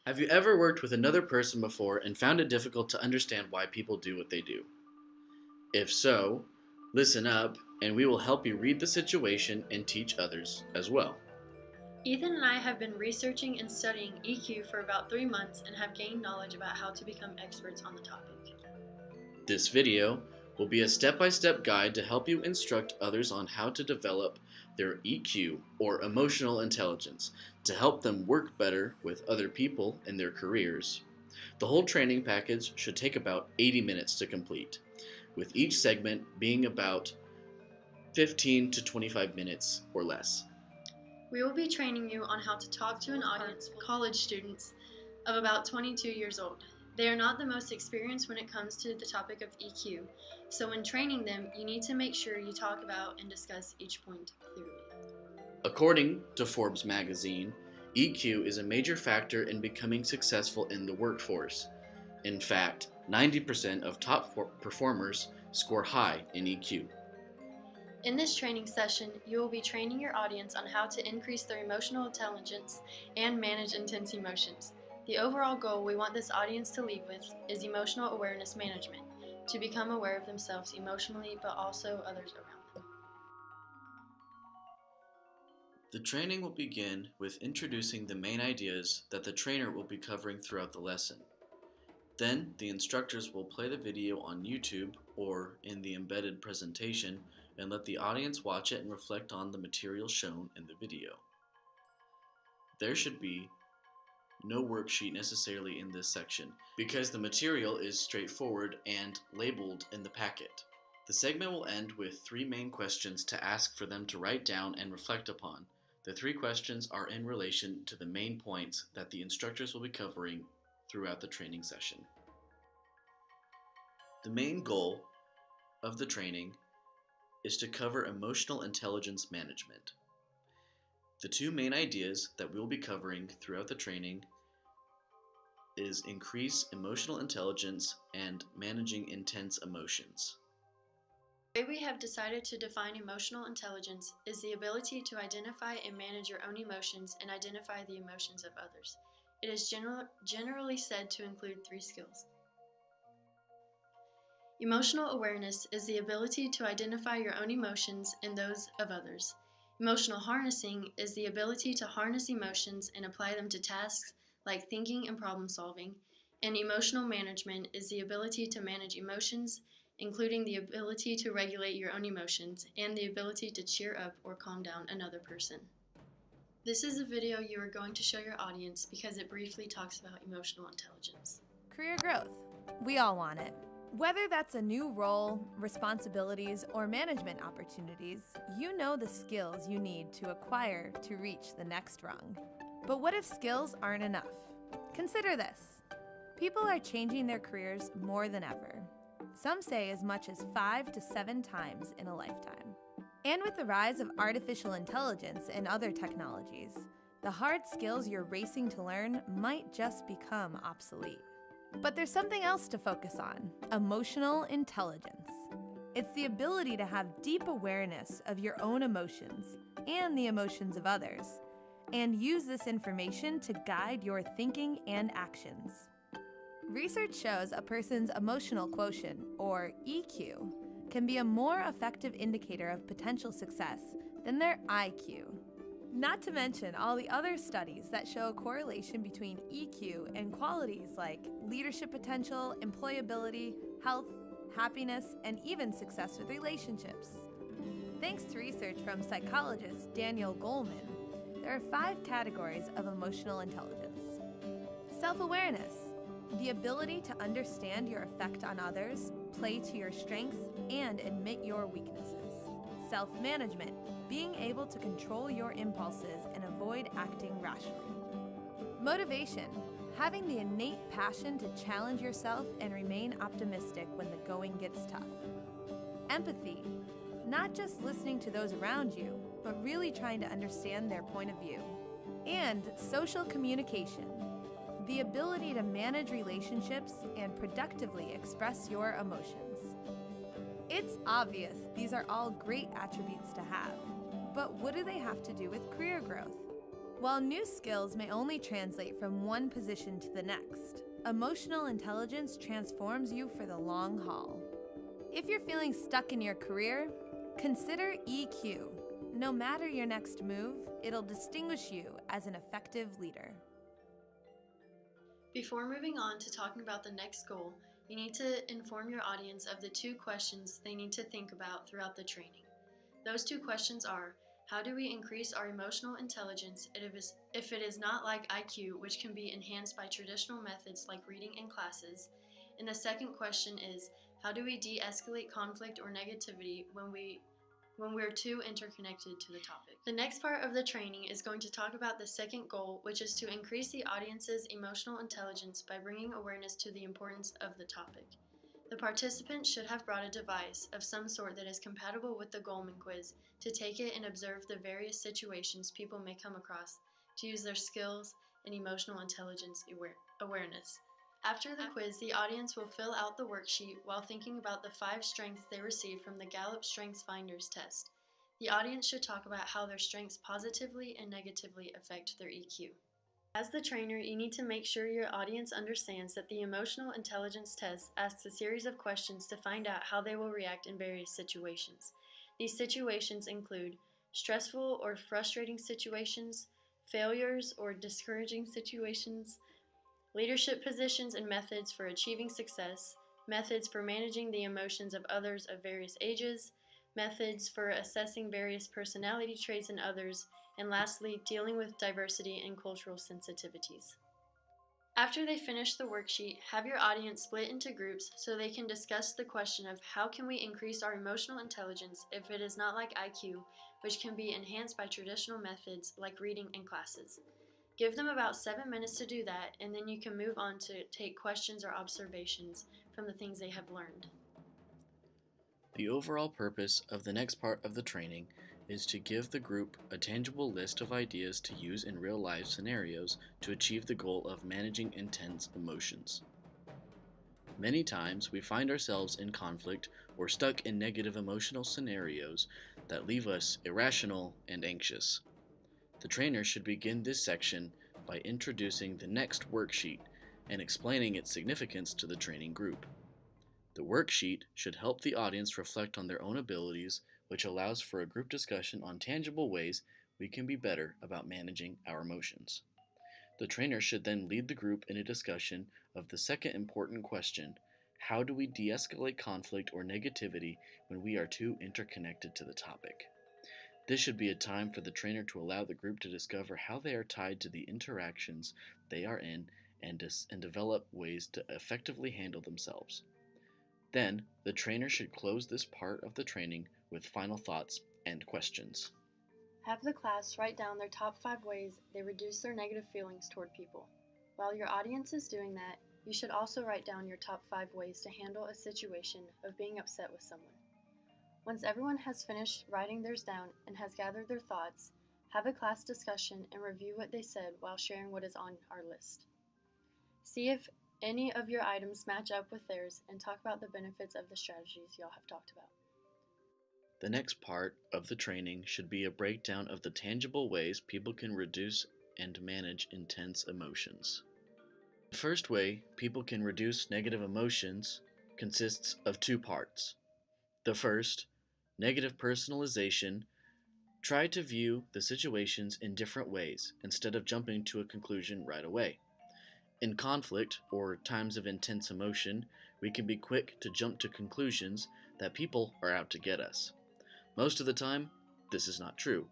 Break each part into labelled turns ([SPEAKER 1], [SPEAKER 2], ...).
[SPEAKER 1] Have you ever worked with another person before and found it difficult to understand why people do what they do? If so, listen up and we will help you read the situation and teach others as well.
[SPEAKER 2] Ethan and I have been researching and studying EQ for about 3 months and have gained knowledge about how to become experts on the topic.
[SPEAKER 1] This video will be a step-by-step guide to help you instruct others on how to develop their EQ or emotional intelligence to help them work better with other people in their careers. The whole training package should take about 80 minutes to complete, with each segment being about 15 to 25 minutes or less.
[SPEAKER 2] We will be training you on how to talk to an audience of college students of about 22 years old. They are not the most experienced when it comes to the topic of EQ, so when training them, you need to make sure you talk about and discuss each point clearly.
[SPEAKER 1] According to Forbes magazine, EQ is a major factor in becoming successful in the workforce. In fact, 90% of top performers score high in EQ.
[SPEAKER 2] In this training session, you will be training your audience on how to increase their emotional intelligence and manage intense emotions. The overall goal we want this audience to leave with is emotional awareness management, to become aware of themselves emotionally but also others around them.
[SPEAKER 1] The training will begin with introducing the main ideas that the trainer will be covering throughout the lesson. Then, the instructors will play the video on YouTube or in the embedded presentation and let the audience watch it and reflect on the material shown in the video. There should be no worksheet necessarily in this section because the material is straightforward and labeled in the packet. The segment will end with 3 main questions to ask for them to write down and reflect upon. The 3 questions are in relation to the main points that the instructors will be covering throughout the training session. The main goal of the training is to cover emotional intelligence management. The 2 main ideas that we will be covering throughout the training is increase emotional intelligence and managing intense emotions.
[SPEAKER 2] The way we have decided to define emotional intelligence is the ability to identify and manage your own emotions and identify the emotions of others. It is generally said to include 3 skills. Emotional awareness is the ability to identify your own emotions and those of others. Emotional harnessing is the ability to harness emotions and apply them to tasks like thinking and problem solving. And emotional management is the ability to manage emotions, including the ability to regulate your own emotions and the ability to cheer up or calm down another person. This is a video you are going to show your audience because it briefly talks about emotional intelligence.
[SPEAKER 3] Career growth. We all want it. Whether that's a new role, responsibilities, or management opportunities, you know the skills you need to acquire to reach the next rung. But what if skills aren't enough? Consider this. People are changing their careers more than ever. Some say as much as 5 to 7 times in a lifetime. And with the rise of artificial intelligence and other technologies, the hard skills you're racing to learn might just become obsolete. But there's something else to focus on: emotional intelligence. It's the ability to have deep awareness of your own emotions and the emotions of others, and use this information to guide your thinking and actions. Research shows a person's emotional quotient, or EQ, can be a more effective indicator of potential success than their IQ. Not to mention all the other studies that show a correlation between EQ and qualities like leadership potential, employability, health, happiness, and even success with relationships. Thanks to research from psychologist Daniel Goleman, there are 5 categories of emotional intelligence. Self-awareness, the ability to understand your effect on others, play to your strengths, and admit your weaknesses. Self-management, being able to control your impulses and avoid acting rashly. Motivation, having the innate passion to challenge yourself and remain optimistic when the going gets tough. Empathy, not just listening to those around you, but really trying to understand their point of view. And social communication, the ability to manage relationships and productively express your emotions. It's obvious these are all great attributes to have, but what do they have to do with career growth? While new skills may only translate from one position to the next, emotional intelligence transforms you for the long haul. If you're feeling stuck in your career, consider EQ. No matter your next move, it'll distinguish you as an effective leader.
[SPEAKER 2] Before moving on to talking about the next goal, you need to inform your audience of the 2 questions they need to think about throughout the training. Those 2 questions are, how do we increase our emotional intelligence if it is not like IQ, which can be enhanced by traditional methods like reading in classes? And the second question is, how do we de-escalate conflict or negativity when we're too interconnected to the topic? The next part of the training is going to talk about the second goal, which is to increase the audience's emotional intelligence by bringing awareness to the importance of the topic. The participants should have brought a device of some sort that is compatible with the Goleman quiz to take it and observe the various situations people may come across to use their skills and emotional intelligence awareness. After the quiz, the audience will fill out the worksheet while thinking about the 5 strengths they received from the Gallup Strengths Finders test. The audience should talk about how their strengths positively and negatively affect their EQ. As the trainer, you need to make sure your audience understands that the emotional intelligence test asks a series of questions to find out how they will react in various situations. These situations include stressful or frustrating situations, failures or discouraging situations, leadership positions and methods for achieving success, methods for managing the emotions of others of various ages, methods for assessing various personality traits in others, and lastly, dealing with diversity and cultural sensitivities. After they finish the worksheet, have your audience split into groups so they can discuss the question of how can we increase our emotional intelligence if it is not like IQ, which can be enhanced by traditional methods like reading in classes. Give them about 7 minutes to do that, and then you can move on to take questions or observations from the things they have learned.
[SPEAKER 1] The overall purpose of the next part of the training is to give the group a tangible list of ideas to use in real-life scenarios to achieve the goal of managing intense emotions. Many times we find ourselves in conflict or stuck in negative emotional scenarios that leave us irrational and anxious. The trainer should begin this section by introducing the next worksheet and explaining its significance to the training group. The worksheet should help the audience reflect on their own abilities, which allows for a group discussion on tangible ways we can be better about managing our emotions. The trainer should then lead the group in a discussion of the second important question: how do we de-escalate conflict or negativity when we are too interconnected to the topic? This should be a time for the trainer to allow the group to discover how they are tied to the interactions they are in and develop ways to effectively handle themselves. Then, the trainer should close this part of the training with final thoughts and questions.
[SPEAKER 2] Have the class write down their top 5 ways they reduce their negative feelings toward people. While your audience is doing that, you should also write down your top 5 ways to handle a situation of being upset with someone. Once everyone has finished writing theirs down and has gathered their thoughts, have a class discussion and review what they said while sharing what is on our list. See if any of your items match up with theirs and talk about the benefits of the strategies y'all have talked about.
[SPEAKER 1] The next part of the training should be a breakdown of the tangible ways people can reduce and manage intense emotions. The first way people can reduce negative emotions consists of 2 parts. The first, negative personalization. Try to view the situations in different ways instead of jumping to a conclusion right away. In conflict or times of intense emotion, we can be quick to jump to conclusions that people are out to get us. Most of the time, this is not true.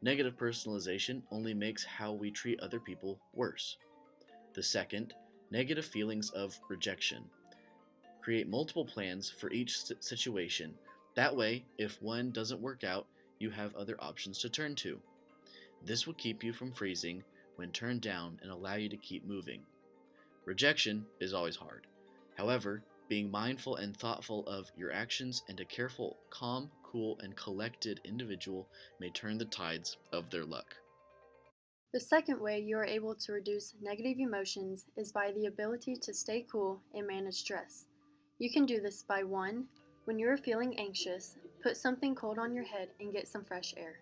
[SPEAKER 1] Negative personalization only makes how we treat other people worse. The second, negative feelings of rejection. Create multiple plans for each situation. That way, if one doesn't work out, you have other options to turn to. This will keep you from freezing when turned down and allow you to keep moving. Rejection is always hard. However, being mindful and thoughtful of your actions and a careful, calm, cool, and collected individual may turn the tides of their luck.
[SPEAKER 2] The second way you are able to reduce negative emotions is by the ability to stay cool and manage stress. You can do this by 1. When you are feeling anxious, put something cold on your head and get some fresh air.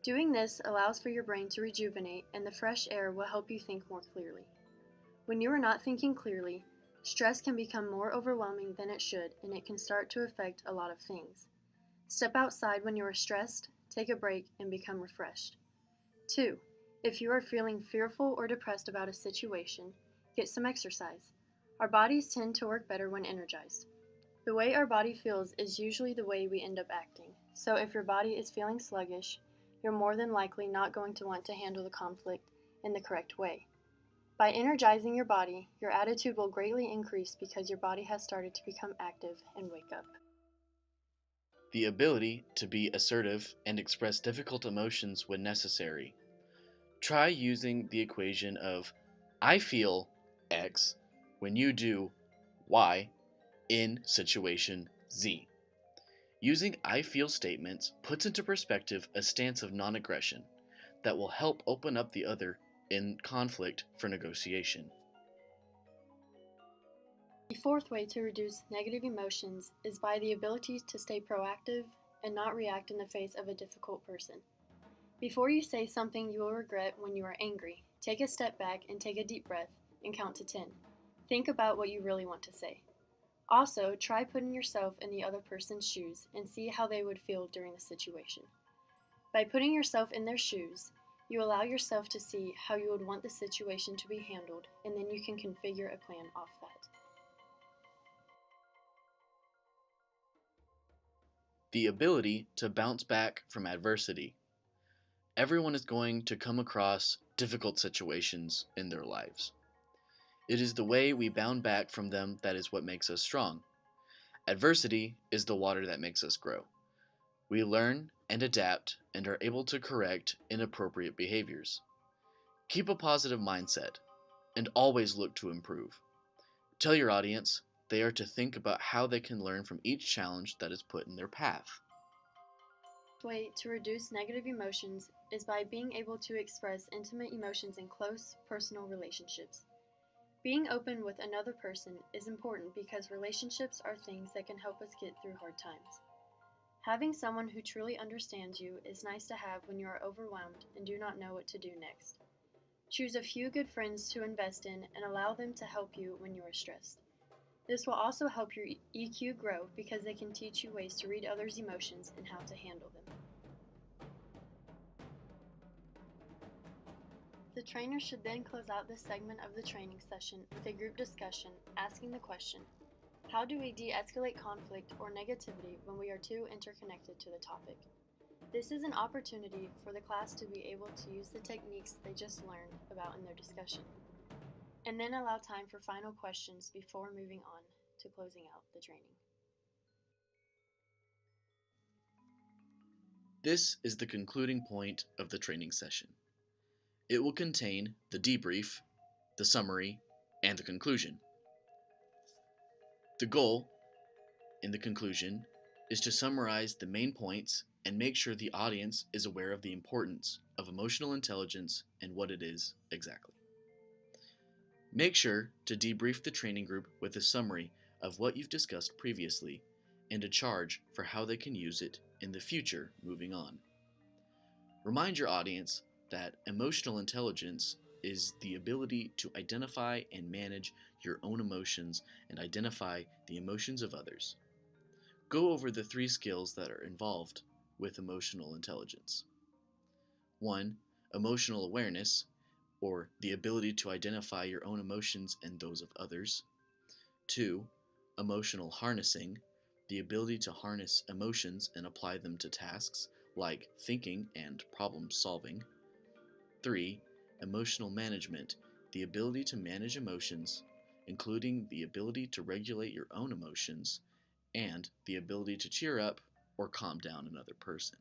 [SPEAKER 2] Doing this allows for your brain to rejuvenate, and the fresh air will help you think more clearly. When you are not thinking clearly, stress can become more overwhelming than it should, and it can start to affect a lot of things. Step outside when you are stressed, take a break, and become refreshed. 2. If you are feeling fearful or depressed about a situation, get some exercise. Our bodies tend to work better when energized. The way our body feels is usually the way we end up acting. So if your body is feeling sluggish, you're more than likely not going to want to handle the conflict in the correct way. By energizing your body, your attitude will greatly increase because your body has started to become active and wake up.
[SPEAKER 1] The ability to be assertive and express difficult emotions when necessary. Try using the equation of I feel X when you do Y in situation Z. Using I feel statements puts into perspective a stance of non-aggression that will help open up the other in conflict for negotiation.
[SPEAKER 2] The fourth way to reduce negative emotions is by the ability to stay proactive and not react in the face of a difficult person. Before you say something you will regret when you are angry, take a step back and take a deep breath and count to 10. Think about what you really want to say. Also, try putting yourself in the other person's shoes and see how they would feel during the situation. By putting yourself in their shoes, you allow yourself to see how you would want the situation to be handled, and then you can configure a plan off that.
[SPEAKER 1] The ability to bounce back from adversity. Everyone is going to come across difficult situations in their lives. It is the way we bounce back from them that is what makes us strong. Adversity is the water that makes us grow. We learn and adapt and are able to correct inappropriate behaviors. Keep a positive mindset and always look to improve. Tell your audience they are to think about how they can learn from each challenge that is put in their path.
[SPEAKER 2] The way to reduce negative emotions is by being able to express intimate emotions in close, personal relationships. Being open with another person is important because relationships are things that can help us get through hard times. Having someone who truly understands you is nice to have when you are overwhelmed and do not know what to do next. Choose a few good friends to invest in and allow them to help you when you are stressed. This will also help your EQ grow because they can teach you ways to read others' emotions and how to handle them. The trainer should then close out this segment of the training session with a group discussion asking the question, how do we de-escalate conflict or negativity when we are too interconnected to the topic? This is an opportunity for the class to be able to use the techniques they just learned about in their discussion, and then allow time for final questions before moving on to closing out the training.
[SPEAKER 1] This is the concluding point of the training session. It will contain the debrief, the summary, and the conclusion. The goal in the conclusion is to summarize the main points and make sure the audience is aware of the importance of emotional intelligence and what it is exactly. Make sure to debrief the training group with a summary of what you've discussed previously and a charge for how they can use it in the future moving on. Remind your audience that emotional intelligence is the ability to identify and manage your own emotions and identify the emotions of others. Go over the 3 skills that are involved with emotional intelligence. 1. Emotional awareness, or the ability to identify your own emotions and those of others. 2. Emotional harnessing, the ability to harness emotions and apply them to tasks like thinking and problem solving. 3. Emotional management, the ability to manage emotions, including the ability to regulate your own emotions and the ability to cheer up or calm down another person.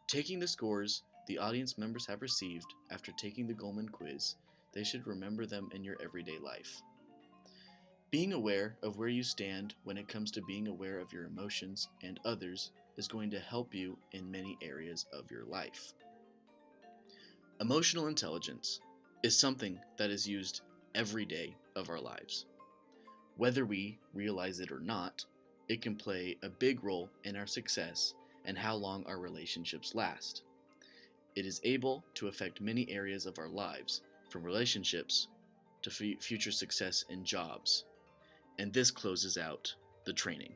[SPEAKER 1] Taking the scores the audience members have received after taking the Goleman quiz, they should remember them in your everyday life. Being aware of where you stand when it comes to being aware of your emotions and others is going to help you in many areas of your life. Emotional intelligence is something that is used every day of our lives. Whether we realize it or not, it can play a big role in our success and how long our relationships last. It is able to affect many areas of our lives, from relationships to future success in jobs. And this closes out the training.